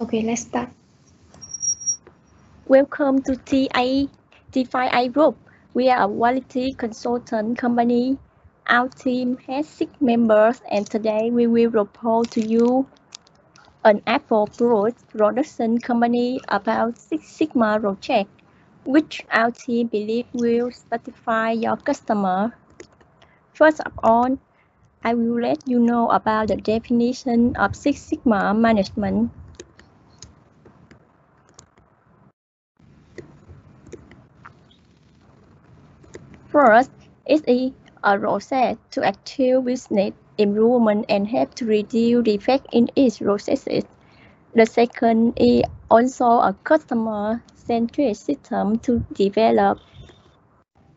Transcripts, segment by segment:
Okay, let's start. Welcome to T5a Group. We are a quality consultant company. Our team has 6 members, and today we will report to you an Apple production company about Six Sigma project, which our team believes will satisfy your customer. First of all, I will let you know about the definition of Six Sigma management. First, it is a process to achieve business improvement and help to reduce defects in its processes. The second is also a customer-centric system to develop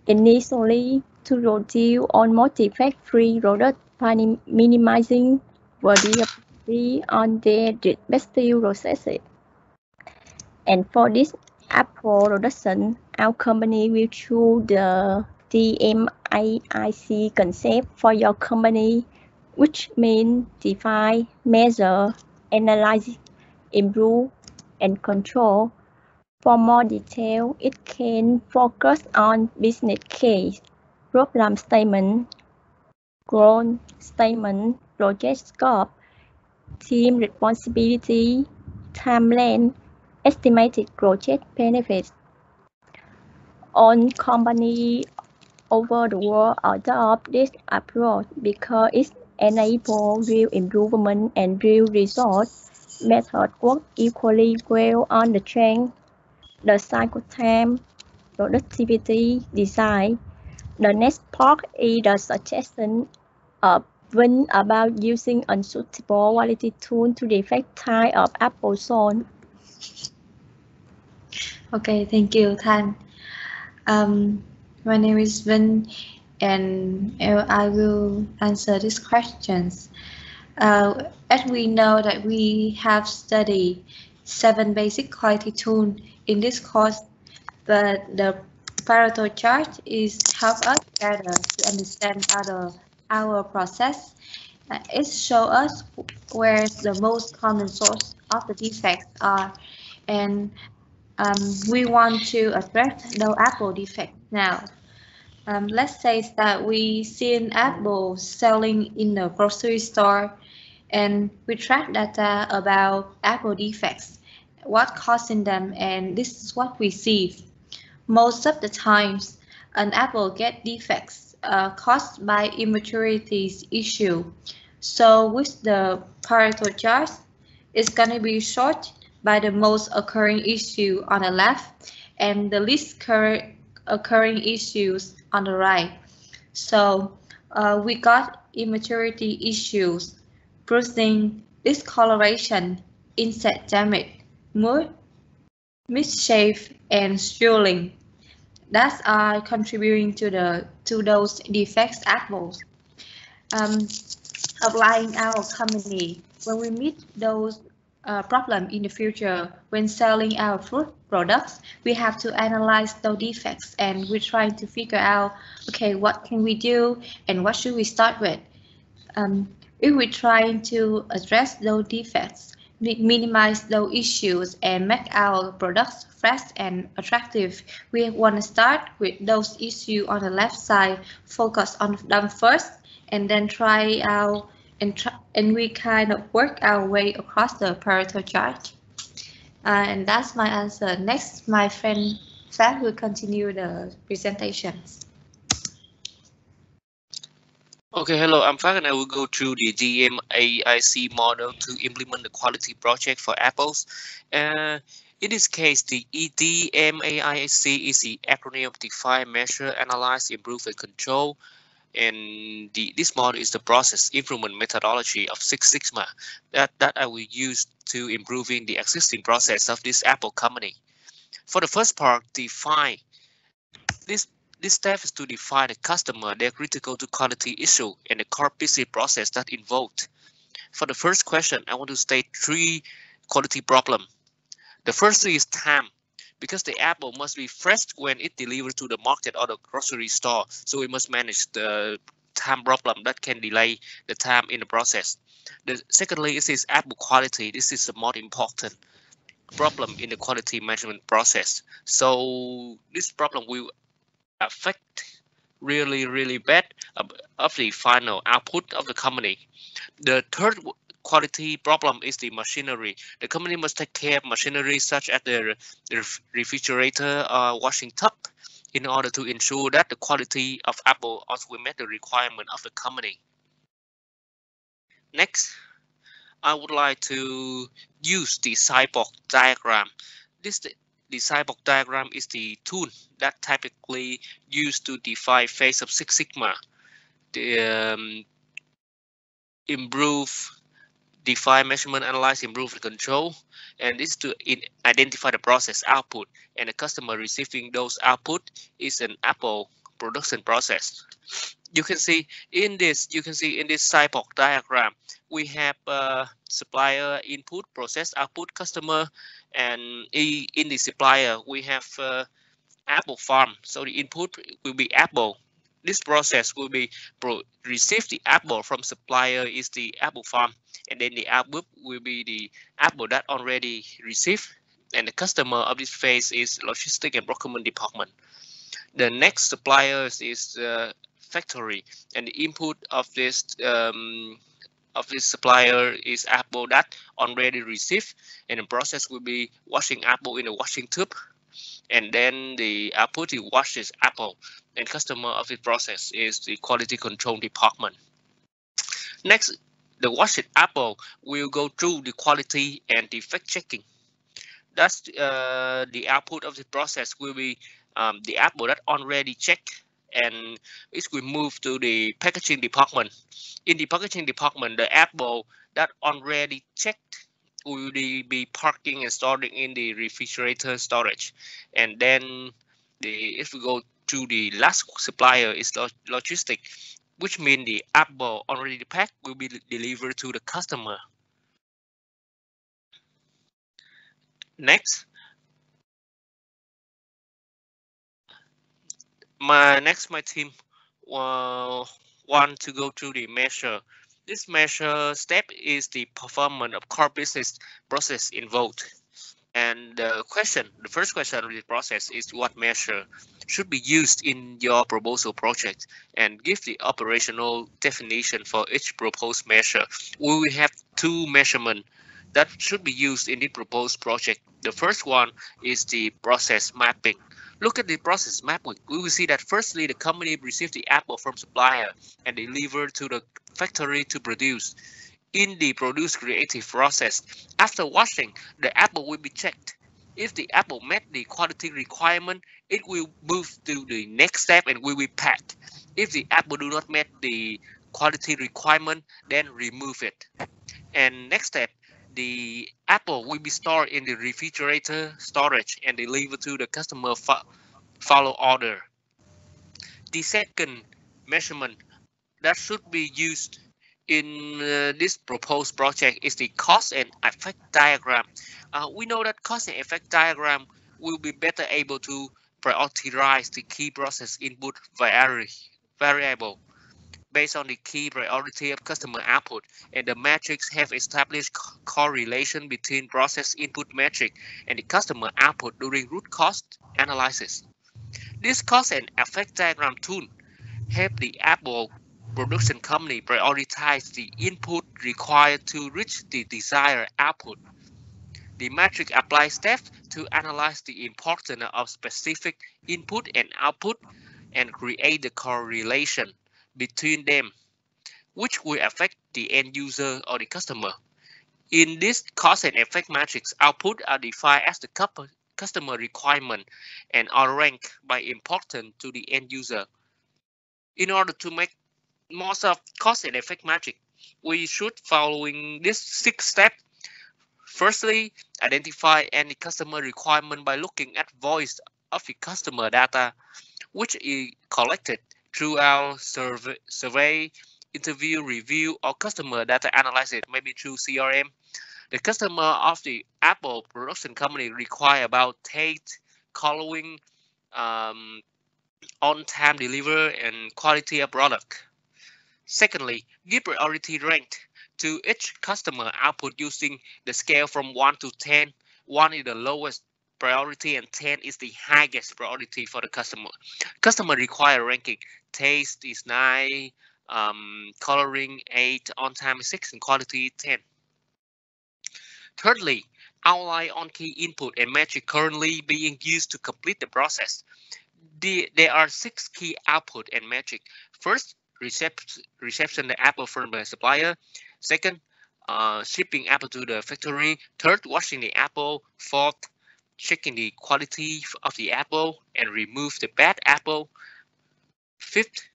initially to reduce almost defect-free products by minimizing variability on their respective processes. And for this Apple production, our company will choose the DMAIC concept for your company, which means define, measure, analyze, improve, and control. For more detail, it can focus on business case, problem statement, goal statement, project scope, team responsibility, timeline, estimated project benefits. All companies over the world adopt this approach because it enables real improvement and real results. Methods work equally well on the trend, the cycle time, productivity, design. The next part is the suggestion of when about using unsuitable quality tool to defect type of apple zone. Okay, thank you, Thanh. Um, my name is Vin, and I will answer these questions. As we know that we have studied 7 basic quality tools in this course, but the Pareto chart is help us better to understand our process. It shows us where the most common source of the defects are, and we want to address the Apple defect now. Let's say that we see an apple selling in a grocery store and we track data about apple defects, what causing them, and this is what we see. Most of the times, an apple get defects caused by immaturity issue. So with the Pareto chart, it's going to be short by the most occurring issue on the left and the least occurring issues on the right. So we got immaturity issues, bruising, discoloration, insect damage, mood, misshave, and swelling. That are contributing to those defects apples. Um, Applying our company when we meet those problems in the future when selling our fruit products, we have to analyze those defects and we're trying to figure out, okay, what can we do and what should we start with. Um, if we're trying to address those defects, minimize those issues and make our products fresh and attractive, we want to start with those issues on the left side, focus on them first, and then try out and we kind of work our way across the Pareto chart. And that's my answer. Next, my friend Fat will continue the presentations. Okay, hello, I'm Fak and I will go through the DMAIC model to implement the quality project for apples. In this case, the DMAIC is the acronym of Define, Measure, Analyze, Improve, and Control. And this model is the process improvement methodology of Six Sigma that I will use to improving the existing process of this Apple company. For the first part, define. This step is to define the customer, their critical to quality issue, and the core business process that involved. For the first question, I want to state 3 quality problems. The first is time, because the apple must be fresh when it delivered to the market or the grocery store, so we must manage the time problem that can delay the time in the process. Secondly, is apple quality. This is the most important problem in the quality management process. So this problem will affect really bad of the final output of the company. The third quality problem is the machinery. The company must take care of machinery such as the refrigerator or washing tub in order to ensure that the quality of apple also will meet the requirement of the company. Next, I would like to use the cyborg diagram. The cyborg diagram is the tool that typically used to define phase of Six Sigma, the improve, define, measurement, analyze, improve, and control, and this to identify the process output, and the customer receiving those output is an Apple production process. You can see in this cyborg diagram, we have supplier input, process output, customer, and in the supplier we have apple farm. So the input will be apple. This process will be receive the apple from supplier is the apple farm, and then the output will be the apple that already received, and the customer of this phase is logistic and procurement department. The next supplier is factory, and the input of this supplier is apple that already received, and the process will be washing apple in a washing tube, and then the output is washes apple, and customer of this process is the quality control department. Next, the washed apple will go through the quality and defect checking. That's the output of the process will be the apple that already checked, and it will move to the packaging department. In the packaging department, the apple that already checked will be parking and storing in the refrigerator storage, and then if we go to the last supplier is logistic, which means the apple already packed will be delivered to the customer. Next, my team want to go through the measure. This measure step is the performance of core business process involved. And the first question of the process is what measure should be used in your proposal project, and give the operational definition for each proposed measure. We will have two measurements that should be used in the proposed project. The first one is the process mapping. Look at the process mapping. We will see that firstly, the company received the apple from supplier and delivered to the factory to produce. In the produce creative process, after washing, the apple will be checked. If the apple met the quality requirement, it will move to the next step and will be packed. If the apple do not meet the quality requirement, then remove it. And next step, the apple will be stored in the refrigerator storage and delivered to the customer follow order. The second measurement that should be used in this proposed project is the cost and effect diagram. We know that cost and effect diagram will be better able to prioritize the key process input variable based on the key priority of customer output, and the metrics have established correlation between process input metric and the customer output during root cause analysis. This cost and effect diagram tool help the Apple production company prioritize the input required to reach the desired output. The metric applies steps to analyze the importance of specific input and output and create the correlation between them, which will affect the end user or the customer. In this cause and effect matrix, output are defined as the customer requirement and are ranked by importance to the end user. In order to make most of cause and effect matrix, we should following this 6 steps. Firstly, identify any customer requirement by looking at voice of the customer data, which is collected through our survey, interview, review, or customer data analysis, maybe through CRM. The customer of the Apple production company require about taste, coloring, on-time delivery, and quality of product. Secondly, give priority rank to each customer output using the scale from 1 to 10. 1 is the lowest priority and 10 is the highest priority for the customer. Customer require ranking. Taste is 9, coloring 8, on time is 6, and quality 10. Thirdly, outline on key input and metric currently being used to complete the process. There are 6 key output and metric. First, reception the apple from the supplier. Second, shipping apple to the factory. Third, washing the apple. Fourth, checking the quality of the apple and remove the bad apple. Fifth,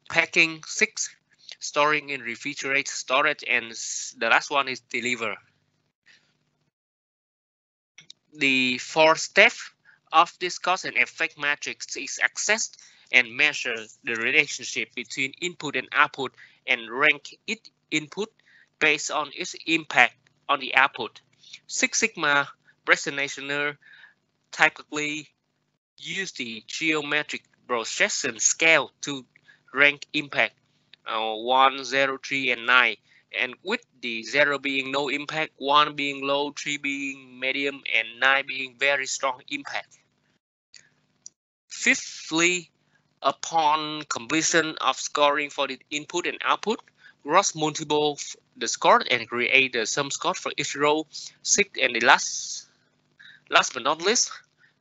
packing. Sixth, storing in refrigerator storage, and the last one is deliver. The fourth step of this cause and effect matrix is access and measure the relationship between input and output and rank each input based on its impact on the output. Six Sigma presentationer typically use the geometric progression scale to rank impact 1, 0, 3, and 9. And with the 0 being no impact, 1 being low, 3 being medium, and 9 being very strong impact. Fifthly, upon completion of scoring for the input and output, cross multiple the score and create the sum score for each row. Sixth and the last but not least,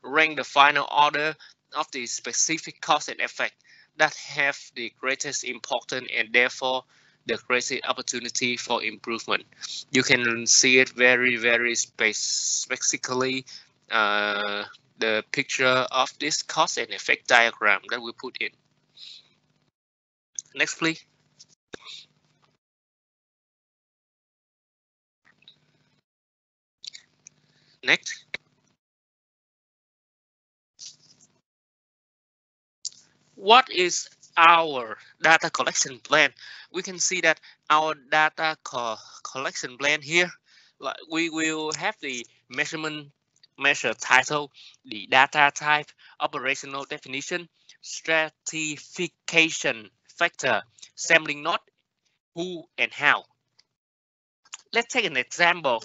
rank the final order of the specific cause and effect that have the greatest importance and therefore the greatest opportunity for improvement. You can see it very specifically, the picture of this cause and effect diagram that we put in. Next, please. Next. What is our data collection plan? We can see that our data collection plan here, like we will have the measure title, the data type, operational definition, stratification factor, sampling node, who and how. Let's take an example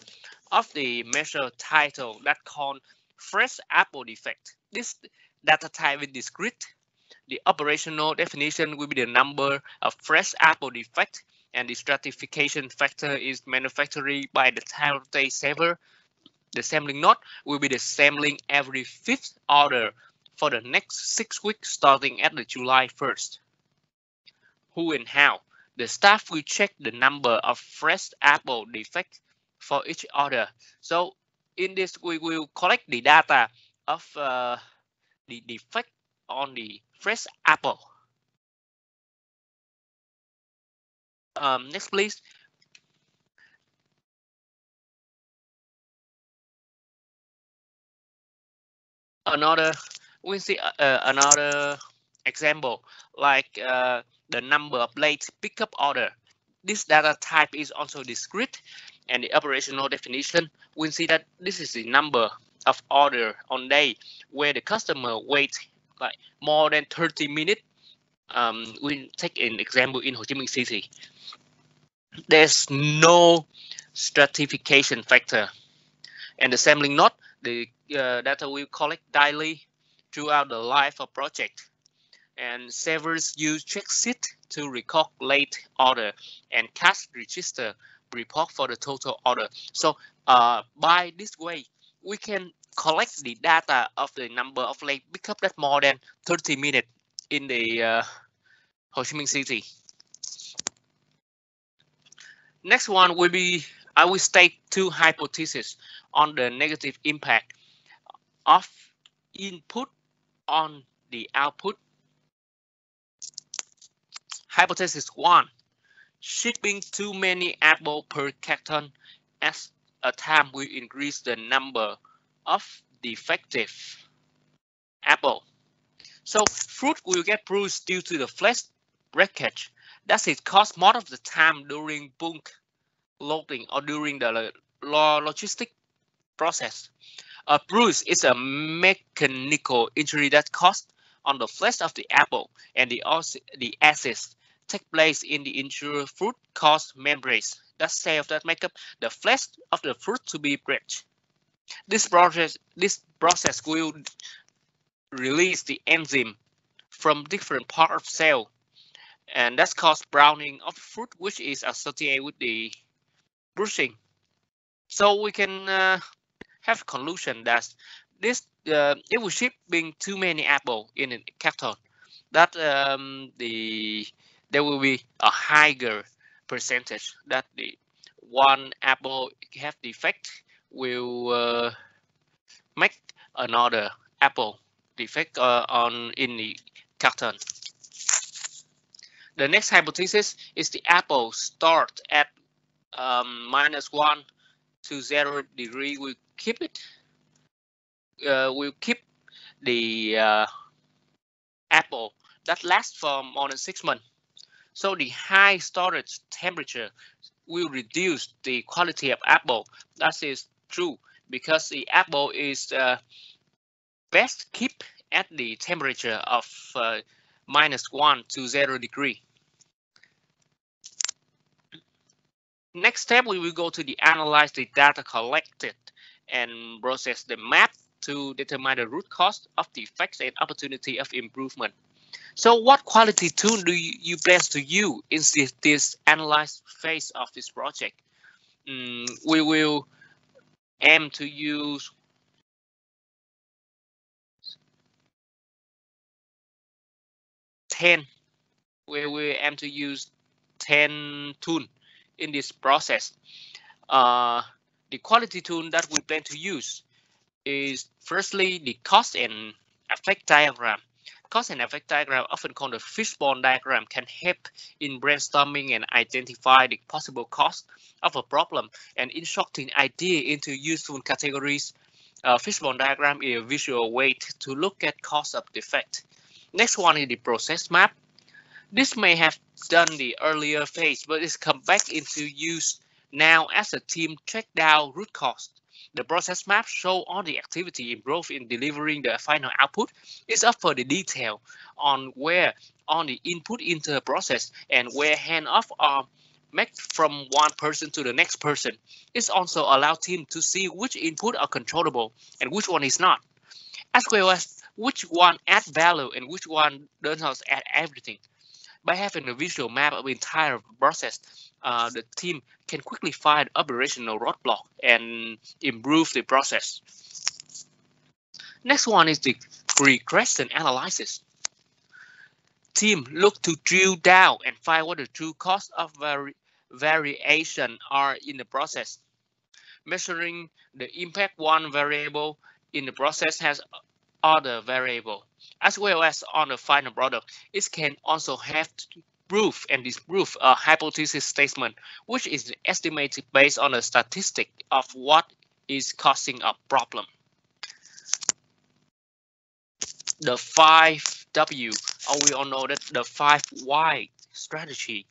of the measure title that called fresh apple defect. This data type is discrete. The operational definition will be the number of fresh apple defect, and the stratification factor is manufactured by the time saver. The sampling node will be the sampling every 5th order for the next 6 weeks starting at the July 1st. Who and how? The staff will check the number of fresh apple defects for each order. So in this, we will collect the data of the defect on the fresh apple. Next, please. We see another example, like the number of late pickup order. This data type is also discrete, and the operational definition, we see that this is the number of order on day where the customer waits like more than 30 minutes. We take an example in Ho Chi Minh City. There's no stratification factor, and the sampling node, the data we collect daily throughout the life of project. And servers use check sheet to record late order and cash register report for the total order. So by this way, we can collect the data of the number of late pickup that more than 30 minutes in the Ho Chi Minh City. Next one will be, I will state 2 hypotheses on the negative impact of input on the output. Hypothesis 1, shipping too many apples per carton at a time will increase the number of defective apple. So fruit will get bruised due to the flesh breakage. That it costs more of the time during bulk loading or during the logistic process. A bruise is a mechanical injury that causes on the flesh of the apple, and the acids take place in the injured fruit cause membranes that cells that make up the flesh of the fruit to be breached. This process will release the enzyme from different parts of cell, and that's caused browning of fruit, which is associated with the bruising. So we can have a conclusion that this it will ship being too many apple in a carton, that there will be a higher percentage that the one apple have defect will make another apple defect in the carton. The next hypothesis is the apple start at -1 to 0 degree. We'll keep the apple that lasts for more than 6 months. So the high storage temperature will reduce the quality of apple. That is true because the apple is best kept at the temperature of -1 to 0 degree. Next step, we will go to the analyze the data collected and process the map to determine the root cause of defects and opportunity of improvement. So what quality tool do you plan to use in this analyze phase of this project? We will aim to use we will aim to use 10 tools in this process. The quality tool that we plan to use is firstly the cause and effect diagram. Cause and effect diagram, often called the fishbone diagram, can help in brainstorming and identify the possible cause of a problem and instructing idea into useful categories. Fishbone diagram is a visual way to look at cause of defect. Next one is the process map. This may have done the earlier phase, but it's come back into use now as a team track down root cause. The process map shows all the activity involved in delivering the final output. It's offer the detail on where on the input into the process and where handoff are made from one person to the next person. It's also allow team to see which input are controllable and which one is not, as well as which one add value and which one does not add everything. By having a visual map of the entire process, the team can quickly find operational roadblock and improve the process. Next one is the regression analysis. Team look to drill down and find what the true cause of variation are in the process. Measuring the impact one variable in the process has other variable, as well as on the final product. It can also have to prove and disprove a hypothesis statement, which is estimated based on a statistic of what is causing a problem. The 5W, we all know that the 5Y strategy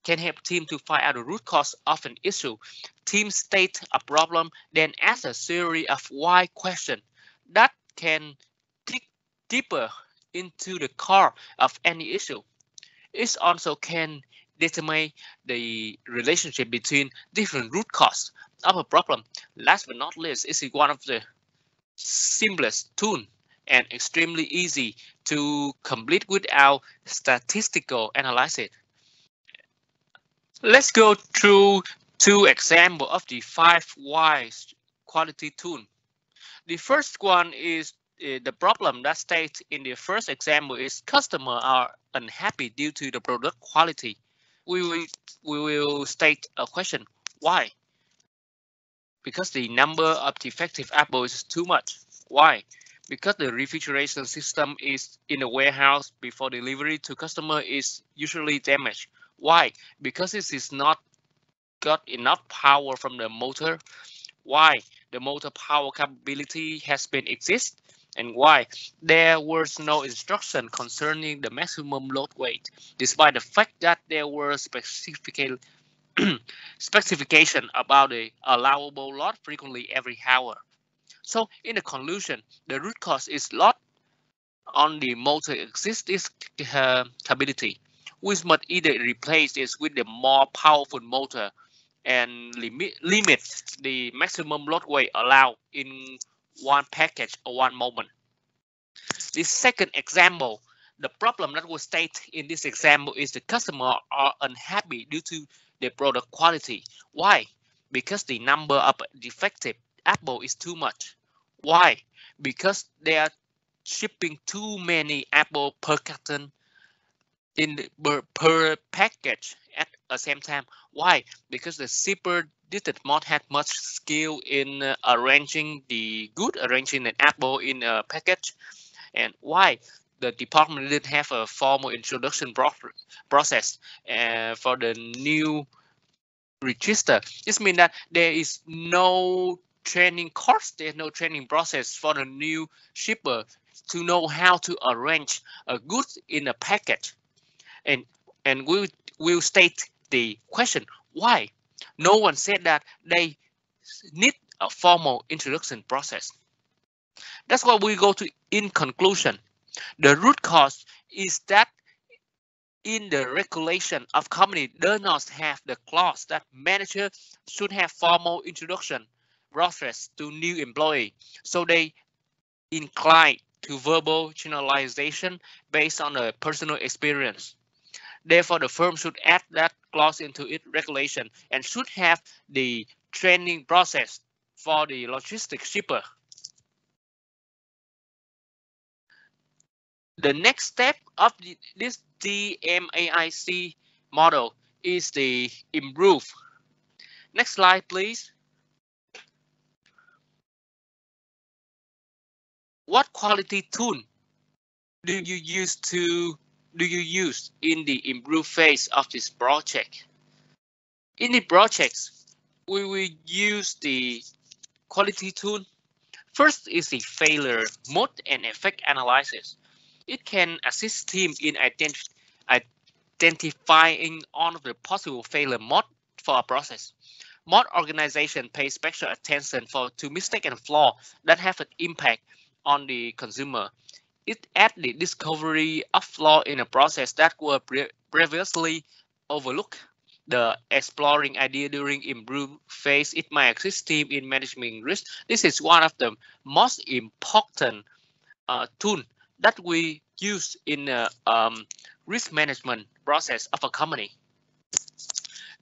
can help team to find out the root cause of an issue. Team state a problem, then ask a series of why questions that can dig deeper into the core of any issue. It also can determine the relationship between different root causes of a problem. Last but not least, it's one of the simplest tools and extremely easy to complete without statistical analysis. Let's go through two examples of the 5Y quality tool. The first one is the problem that states in the first example is customers are unhappy due to the product quality. We will state a question, why? Because the number of defective apples is too much. Why? Because the refrigeration system is in the warehouse before delivery to customer is usually damaged. Why? Because it is not got enough power from the motor. Why? The motor power capability has been exist. And why? There was no instruction concerning the maximum load weight, despite the fact that there were specification about the allowable load frequently every hour. So in the conclusion, the root cause is not on the motor existing capability. We must either replace this with the more powerful motor and limit the maximum load weight allowed in one package or one moment. The second example, the problem that was stated in this example is the customer are unhappy due to the product quality. Why? Because the number of defective apple is too much. Why? Because they are shipping too many apple per carton in per package at the same time. Why? Because the shipper didn't not have much skill in arranging an apple in a package. And why? The department didn't have a formal introduction process for the new register. This means that there is no training course, there's no training process for the new shipper to know how to arrange a goods in a package. And we will state the question, why? No one said that they need a formal introduction process. That's why we go to in conclusion. The root cause is that in the regulation of company does not have the clause that manager should have formal introduction process to new employee. So they incline to verbal generalization based on a personal experience. Therefore, the firm should add that clause into its regulation and should have the training process for the logistics shipper. The next step of this DMAIC model is the improve. Next slide, please. What quality tool do you use in the improve phase of this project? In the projects, we will use the quality tool. First is the failure mode and effect analysis. It can assist team in identifying all of the possible failure mode for a process. Mod organization pays special attention to mistakes and flaws that have an impact on the consumer. It adds the discovery of flaws in a process that were previously overlooked. The exploring idea during improve phase, it might assist team in managing risk. This is one of the most important tools that we use in the risk management process of a company.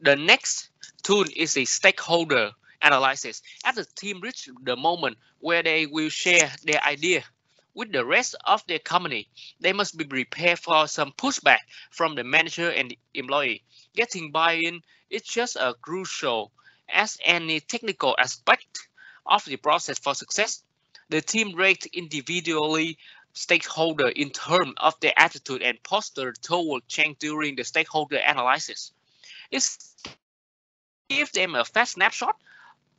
The next tool is the stakeholder analysis. As the team reach the moment where they will share their idea with the rest of their company, they must be prepared for some pushback from the manager and the employee. Getting buy-in is just as crucial as any technical aspect of the process for success. The team rates individually stakeholder in terms of their attitude and posture toward change during the stakeholder analysis. It gives them a fast snapshot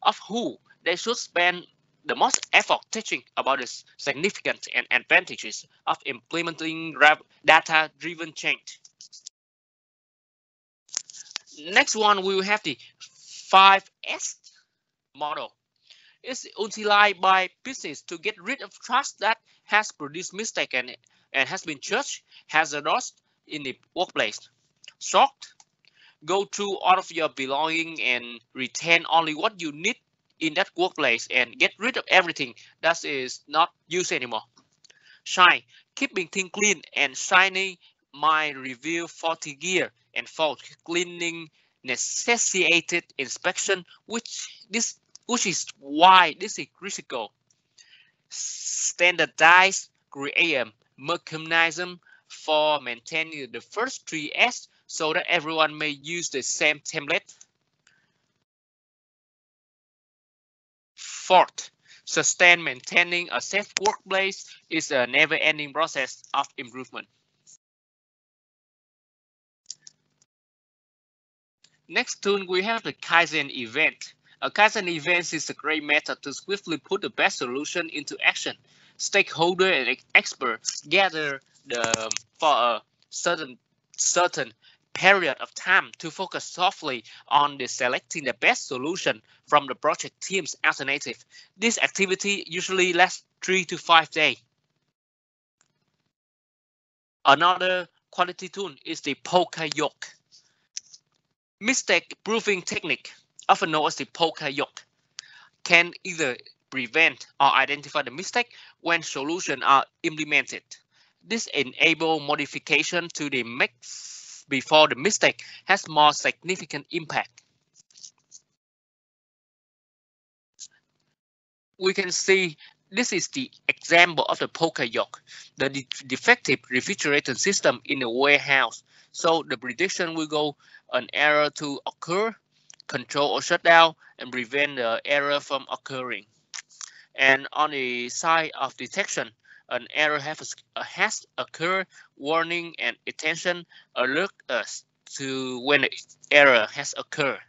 of who they should spend the most effort teaching about the significance and advantages of implementing data-driven change. Next one, we will have the 5S model. It's utilized by business to get rid of trust that has produced mistake and has been judged hazardous in the workplace. Short, go through all of your belongings and retain only what you need in that workplace and get rid of everything that is not used anymore. Shine, keeping things clean and shiny might reveal faulty gear and fault. Cleaning necessitated inspection, which is why this is critical. Standardize, create a mechanism for maintaining the first 3S so that everyone may use the same template. Fourth, sustain maintaining a safe workplace is a never-ending process of improvement. Next tool, we have the Kaizen event. A Kaizen event is a great method to swiftly put the best solution into action. Stakeholder and experts gather for a certain period of time to focus softly on selecting the best solution from the project team's alternative. This activity usually lasts 3 to 5 days. Another quality tool is the poker yoke. Mistake proofing technique. often known as the poker yoke, can either prevent or identify the mistake when solutions are implemented. This enables modification to the mix before the mistake has more significant impact. We can see this is the example of the poker yoke, the defective refrigerator system in a warehouse. So the prediction will go an error to occur, control or shut down, and prevent the error from occurring. And on the side of detection, an error has occurred, warning and attention alert us to when the error has occurred.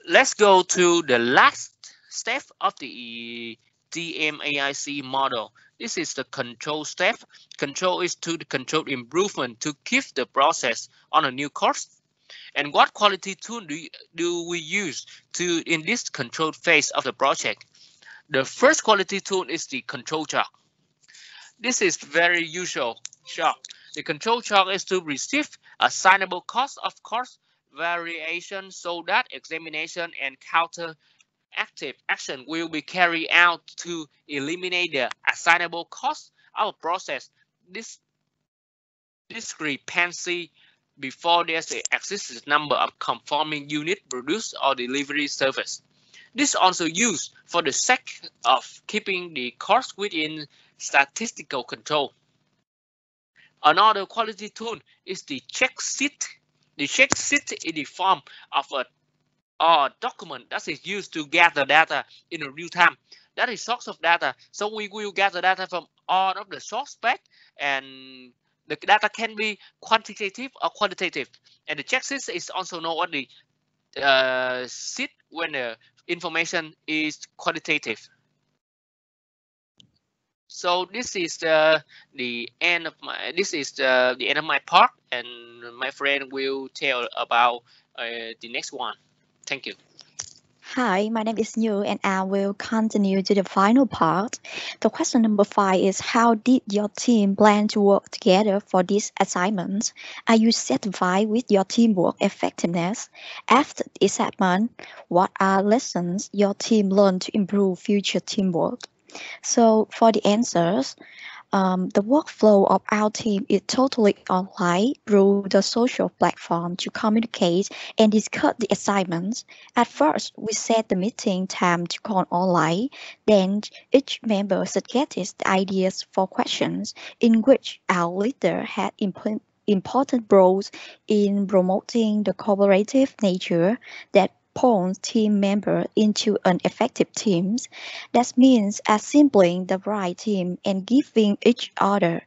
Let's go to the last step of the DMAIC model. This is the control step. Control is to the control improvement to keep the process on a new course. And what quality tool do we use in this control phase of the project? The first quality tool is the control chart. This is very usual chart. The control chart is to receive assignable cost of course variation so that examination and counter active action will be carried out to eliminate the assignable cost of a process discrepancy before there's an existing number of conforming unit produced or delivery service. This is also used for the sake of keeping the cost within statistical control. Another quality tool is the check sheet. The check sheet is the form of a document that is used to gather data in a real time. That is source of data. So we will gather data from all of the source back, and the data can be quantitative or qualitative. And the check sheet is also known as the sheet when the information is qualitative. So this is the end of my part, and my friend will tell about the next one. Thank you. Hi, my name is Yu, and I will continue to the final part. The question number 5 is, how did your team plan to work together for this assignment? Are you satisfied with your teamwork effectiveness? After the assessment, what are lessons your team learned to improve future teamwork? So for the answers, the workflow of our team is totally online through the social platform to communicate and discuss the assignments. At first, we set the meeting time to call online. Then each member suggested the ideas for questions in which our leader had important roles in promoting the collaborative nature that turns team members into an effective teams. That means assembling the right team and giving each other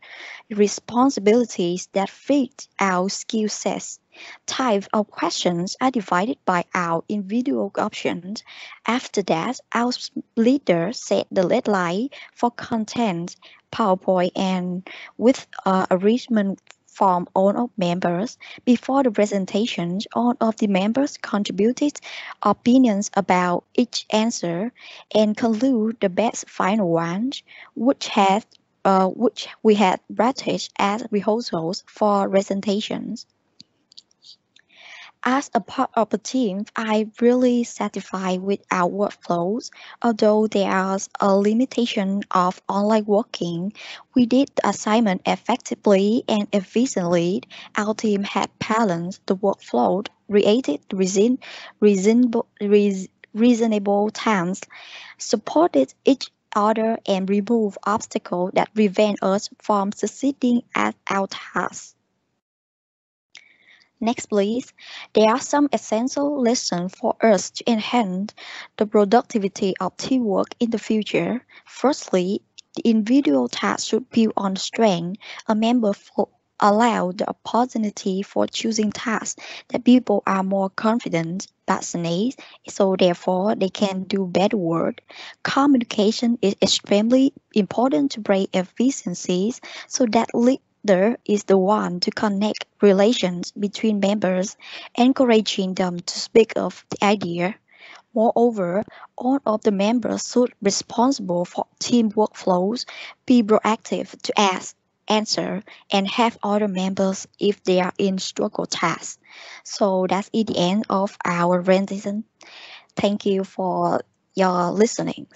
responsibilities that fit our skill sets. Types of questions are divided by our individual options. After that, our leader set the deadline for content, PowerPoint, and with arrangement from all of members. Before the presentation, all of the members contributed opinions about each answer and conclude the best final one, which we had practiced as rehearsals for presentations. As a part of the team, I'm really satisfied with our workflows. Although there is a limitation of online working, we did the assignment effectively and efficiently. Our team had balanced the workflow, created reasonable times, supported each other, and removed obstacles that prevent us from succeeding at our tasks. Next, please. There are some essential lessons for us to enhance the productivity of teamwork in the future. Firstly, the individual task should build on strength. A member allow the opportunity for choosing tasks that people are more confident, passionate, so therefore they can do better work. Communication is extremely important to bring efficiencies so that leader is the one to connect relations between members, encouraging them to speak of the idea. Moreover, all of the members should responsible for team workflows be proactive to ask answer and help other members if they are in struggle tasks. So that's the end of our presentation. Thank you for your listening.